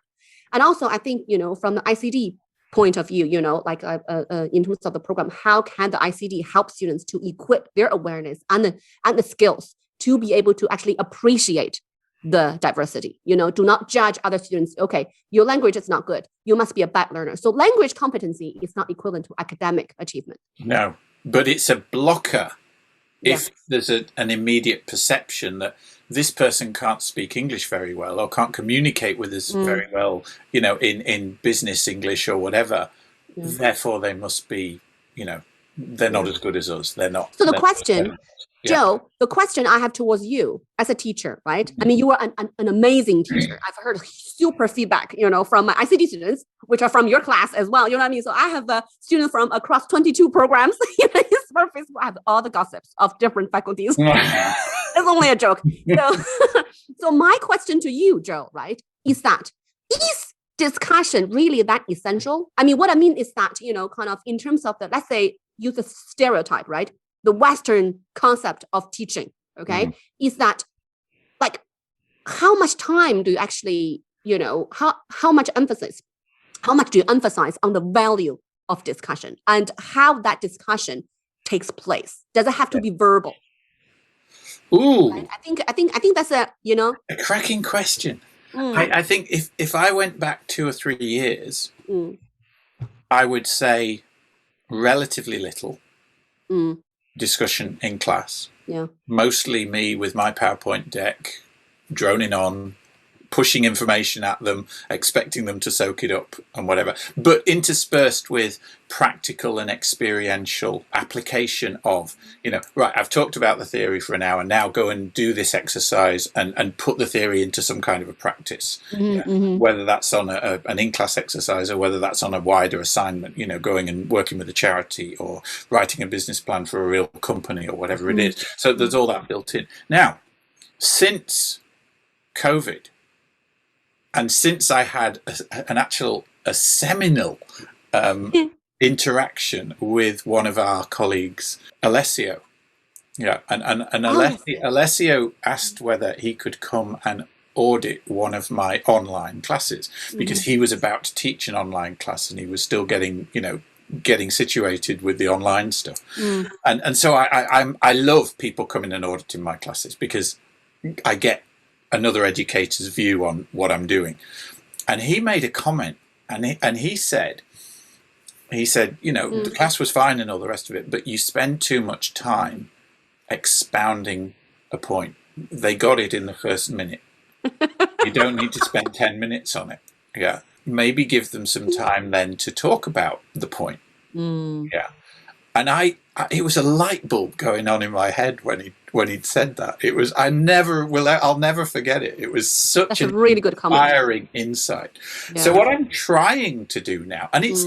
S2: And also, I think, from the ICD point of view, in terms of the program, how can the ICD help students to equip their awareness and the skills to be able to actually appreciate the diversity? Do not judge other students. Okay, your language is not good. You must be a bad learner. So language competency is not equivalent to academic achievement.
S1: No, but it's a blocker if there's an immediate perception that this person can't speak English very well or can't communicate with us very well, in business English or whatever. Therefore, they must be, they're not as good as us. They're not.
S2: So the question, Joe, the question I have towards you as a teacher, right? I mean, you are an amazing teacher. I've heard super feedback, from my ICD students, which are from your class as well. You know what I mean? So I have students from across 22 programs. I have all the gossips of different faculties. It's only a joke. So my question to you, Joe, right, is discussion really that essential? I mean, what I mean is that, in terms of let's say, use a stereotype, right? The Western concept of teaching, okay, is that how much time do you actually, how much emphasis How much do you emphasize on the value of discussion and how that discussion takes place? Does it have to be verbal?
S1: Ooh,
S2: right? I think that's a
S1: cracking question. I think if I went back 2 or 3 years, I would say relatively little discussion in class.
S2: Yeah.
S1: Mostly me with my PowerPoint deck, droning on, pushing information at them, expecting them to soak it up and whatever, but interspersed with practical and experiential application of, right, I've talked about the theory for an hour, now go and do this exercise and put the theory into some kind of a practice, whether that's on an in-class exercise or whether that's on a wider assignment, going and working with a charity or writing a business plan for a real company or whatever it is. So there's all that built in. Now, since COVID, and since I had a seminal interaction with one of our colleagues, Alessio, and Alessio asked whether he could come and audit one of my online classes because he was about to teach an online class and he was still getting situated with the online stuff. And so I love people coming and auditing my classes because I get another educator's view on what I'm doing. And he made a comment and he said, the class was fine and all the rest of it, but you spend too much time expounding a point. They got it in the first minute. You don't need to spend 10 minutes on it. Yeah. Maybe give them some time then to talk about the point. Yeah. And it was a light bulb going on in my head when he'd said that. It was, I'll never forget it. It was such a really good inspiring insight. Yeah. So what I'm trying to do now, and it's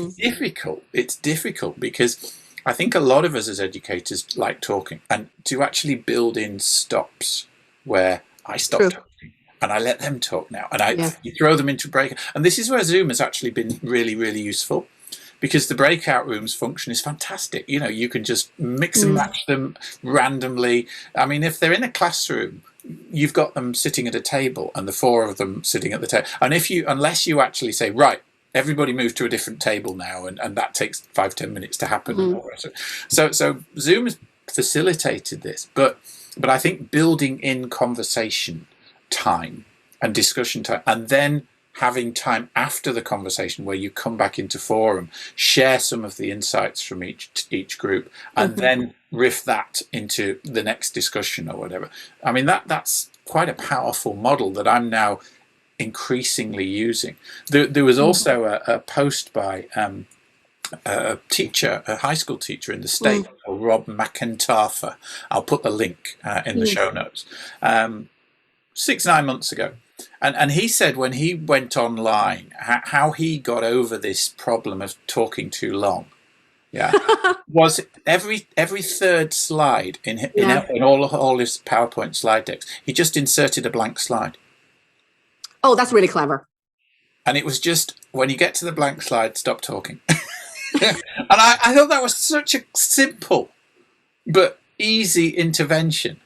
S1: difficult because I think a lot of us as educators like talking, and to actually build in stops where I stop talking and I let them talk now, and you throw them into break. And this is where Zoom has actually been really, really useful. Because the breakout rooms function is fantastic. You can just mix and match them randomly. I mean, if they're in a classroom, you've got them sitting at a table and the 4 of them sitting at the table. And unless you actually say, right, everybody move to a different table now, and that takes 5-10 minutes to happen. So Zoom has facilitated this, but I think building in conversation time and discussion time, and then having time after the conversation where you come back into forum, share some of the insights from each group, and then riff that into the next discussion or whatever. I mean, that's quite a powerful model that I'm now increasingly using. There was also a post by a high school teacher in the States, Rob McIntyre. I'll put the link in the show notes. 6-9 months ago. And he said when he went online, how he got over this problem of talking too long, was every third slide in all his PowerPoint slide decks, he just inserted a blank slide.
S2: Oh, that's really clever.
S1: And it was just, when you get to the blank slide, stop talking. And I thought that was such a simple but easy intervention.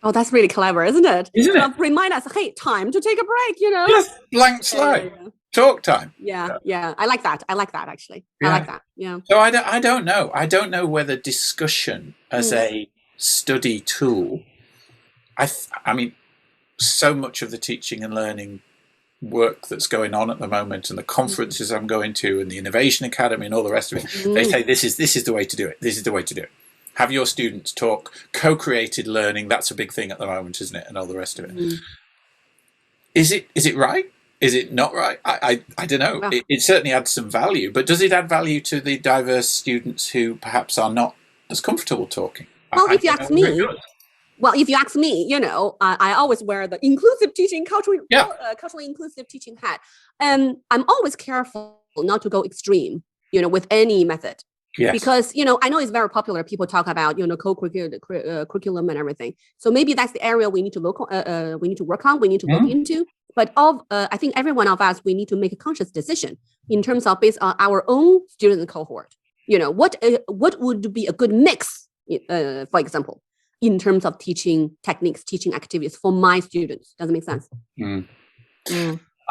S2: Oh, that's really clever, isn't it?
S1: Isn't it?
S2: Remind us, hey, time to take a break,
S1: Just blank slide. Talk time.
S2: Yeah. I like that. Actually. I like that. Yeah.
S1: So I don't know. I don't know whether discussion as a study tool, I mean, so much of the teaching and learning work that's going on at the moment and the conferences I'm going to and the Innovation Academy and all the rest of it, they say this is the way to do it. This is the way to do it. Have your students talk. Co-created learning, that's a big thing at the moment, isn't it? And all the rest of it. Is it right? Is it not right? I don't know. Wow. It certainly adds some value, but does it add value to the diverse students who perhaps are not as comfortable talking?
S2: Well, if you ask me, I always wear the inclusive teaching, culturally inclusive teaching hat. And I'm always careful not to go extreme, with any method. Yes. Because, I know it's very popular. People talk about, curriculum and everything. So maybe that's the area we need to work on, we need to look into. But I think every one of us, we need to make a conscious decision in terms of based on our own student cohort. What would be a good mix, for example, in terms of teaching techniques, teaching activities for my students? Does it make sense?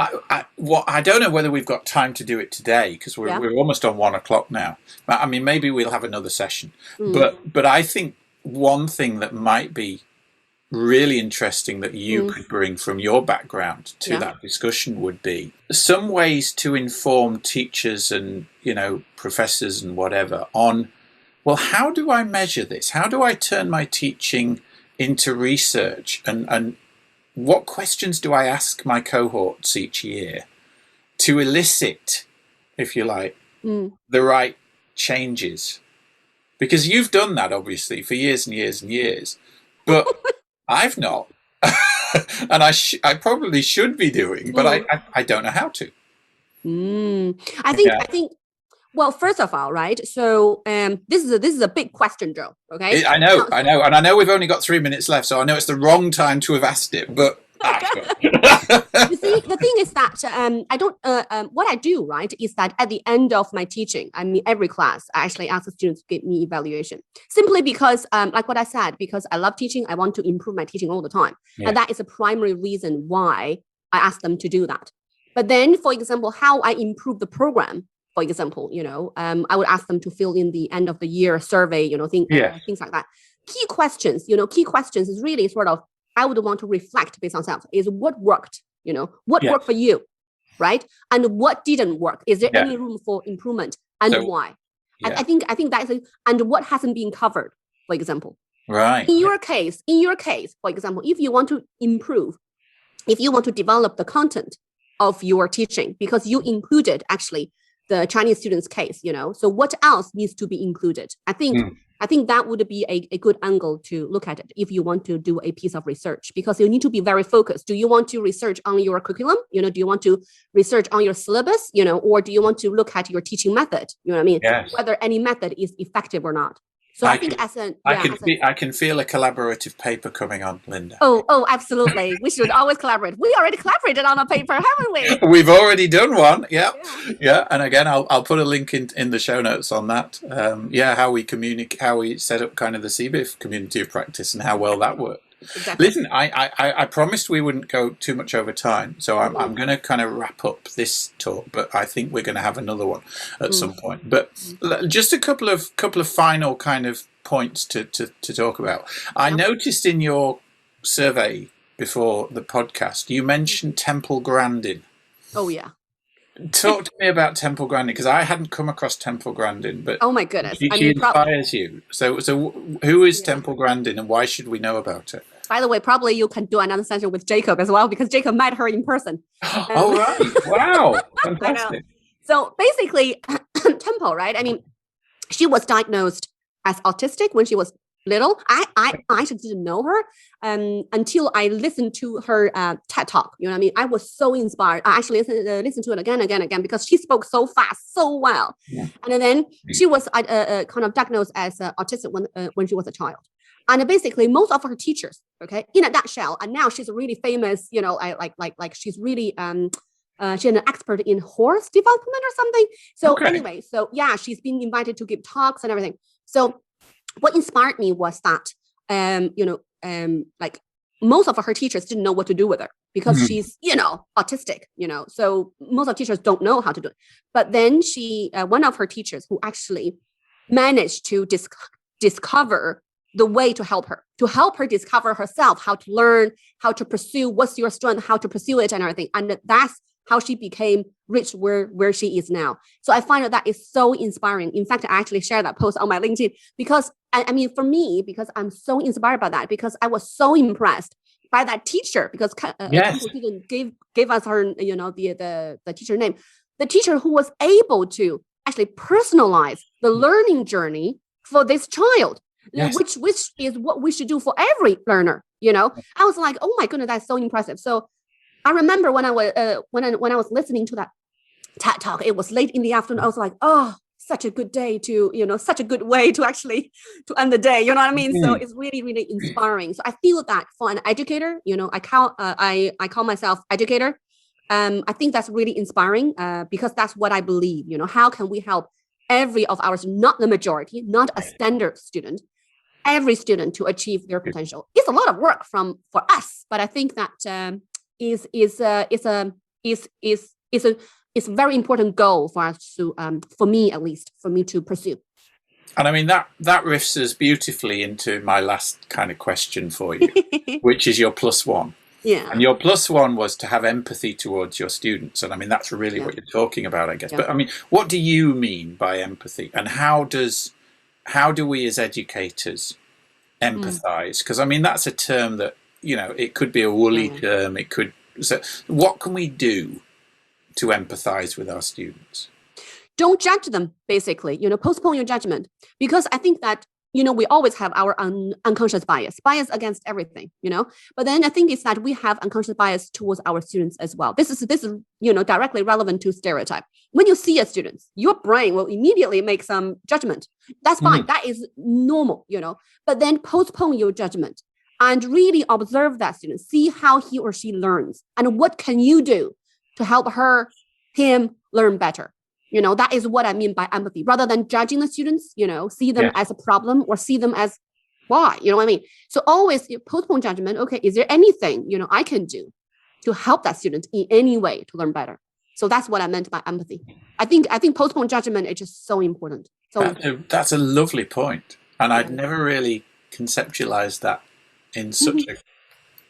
S1: I don't know whether we've got time to do it today because we're almost on 1 o'clock now. I mean, maybe we'll have another session. But I think one thing that might be really interesting that you could bring from your background to that discussion would be some ways to inform teachers and, professors and whatever on, well, how do I measure this? How do I turn my teaching into research? And what questions do I ask my cohorts each year to elicit, if you like, the right changes? Because you've done that, obviously, for years and years and years. But I've not. And I probably should be doing, but I don't know how to.
S2: I think. Well, first of all, right. So this is a big question, Joe. Okay.
S1: I know, and I know we've only got 3 minutes left, so I know it's the wrong time to have asked it. But
S2: you see, the thing is that I don't. What I do, right, is that at the end of my teaching, I mean, every class, I actually ask the students to give me evaluation. Simply because, like what I said, because I love teaching, I want to improve my teaching all the time, and that is a primary reason why I ask them to do that. But then, for example, how I improve the program. For example, I would ask them to fill in the end of the year survey, things like that. Key questions is really sort of, I would want to reflect based on self is what worked, what worked for you, right? And what didn't work? Is there any room for improvement and why? I think that is, and what hasn't been covered, for example.
S1: Right.
S2: In your case, for example, if you want to improve, if you want to develop the content of your teaching, because you included actually the Chinese students' case, so what else needs to be included? I think that would be a good angle to look at it if you want to do a piece of research, because you need to be very focused. Do you want to research on your curriculum? Do you want to research on your syllabus? Or do you want to look at your teaching method? You know what I mean?
S1: Yes.
S2: Whether any method is effective or not. So I think
S1: I can feel a collaborative paper coming on, Linda.
S2: Oh, absolutely. We should always collaborate. We already collaborated on a paper, haven't we?
S1: We've already done one. Yeah. And again, I'll put a link in the show notes on that. How we communicate, how we set up kind of the CBIF community of practice and how well that worked. Exactly. Listen, I promised we wouldn't go too much over time, so I'm going to kind of wrap up this talk, but I think we're going to have another one at some point. But just a couple of final kind of points to talk about. I noticed in your survey before the podcast, you mentioned Temple Grandin.
S2: Oh, yeah.
S1: Talk to me about Temple Grandin, because I hadn't come across Temple Grandin, but
S2: oh my goodness,
S1: she inspires you. So who is Temple Grandin, and why should we know about it?
S2: By the way, probably you can do another session with Jacob as well, because Jacob met her in person.
S1: Oh, right. Wow. Fantastic.
S2: So basically, Temple, right? I mean, she was diagnosed as autistic when she was little. I actually didn't know her until I listened to her TED Talk. You know what I mean? I was so inspired. I actually listened to it again, because she spoke so fast, so well. Yeah. And then she was kind of diagnosed as autistic when she was a child. And basically, most of her teachers, okay, in a nutshell, and now she's really famous. Like she's really she's an expert in horse development or something. So anyway, she's been invited to give talks and everything. So what inspired me was that, like most of her teachers didn't know what to do with her because she's, autistic, so most of teachers don't know how to do it. But then she, one of her teachers who actually managed to discover the way to help her discover herself, how to learn, how to pursue, what's your strength, how to pursue it and everything. And that's how she became rich where she is now. So I find that is so inspiring. In fact, I actually shared that post on my LinkedIn because I mean, for me, because I'm so inspired by that, because I was so impressed by that teacher, because didn't give us her, the teacher name, the teacher who was able to actually personalize the learning journey for this child. Yes. Which is what we should do for every learner. I was like, oh my goodness, that's so impressive. So I remember when I was listening to that TED Talk, it was late in the afternoon. I was like, oh, such a good day to, such a good way to actually to end the day. You know what I mean? So it's really, really inspiring. So I feel that for an educator, I call myself educator. I think that's really inspiring because that's what I believe. How can we help every of ours, not the majority, not a standard student, every student to achieve their potential? It's a lot of work for us, but I think that is a is a very important goal for us to, for me at least, for me to pursue.
S1: And I mean, that riffs us beautifully into my last kind of question for you, which is your +1.
S2: Yeah.
S1: And your +1 was to have empathy towards your students. And I mean, that's really what you're talking about, I guess. But I mean, what do you mean by empathy? And how do we as educators empathize? Because I mean, that's a term that, you know, it could be a woolly term. It could. So what can we do to empathize with our students?
S2: Don't judge them, basically, you know, postpone your judgment. Because I think that, you know, we always have our unconscious bias against everything, you know. But then I think it's that we have unconscious bias towards our students as well. This is, you know, directly relevant to stereotype. When you see a student, your brain will immediately make some judgment. That's fine. That is normal, you know. But then postpone your judgment and really observe that student, see how he or she learns, and what can you do to help him learn better. You know, that is what I mean by empathy. Rather than judging the students, you know, see them as a problem or see them as why, you know what I mean? So always postpone judgment. Okay, is there anything, you know, I can do to help that student in any way to learn better? So that's what I meant by empathy. I think postpone judgment is just so important. So
S1: that's a lovely point. And I'd never really conceptualized that in such a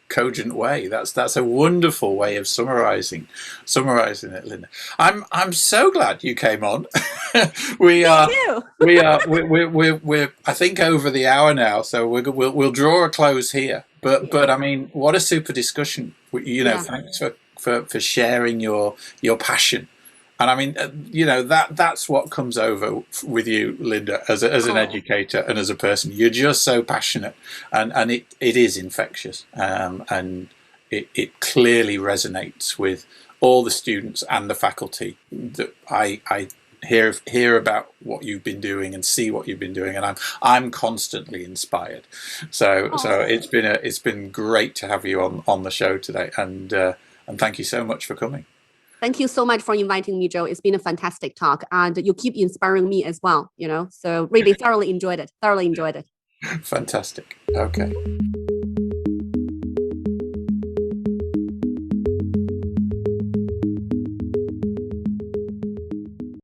S1: cogent way. That's a wonderful way of summarizing it, Linda. I'm so glad you came on. we're I think over the hour now, so we'll draw a close here. But I mean, what a super discussion. You know, thanks for sharing your passion. And I mean, you know, that's what comes over with you, Linda, as an educator and as a person. You're just so passionate, and it is infectious, and it clearly resonates with all the students and the faculty that I hear about what you've been doing and see what you've been doing, and I'm constantly inspired. So it's been great to have you on the show today, and thank you so much for coming.
S2: Thank you so much for inviting me, Joe. It's been a fantastic talk, and you keep inspiring me as well, you know, so really thoroughly enjoyed it.
S1: Fantastic. Okay.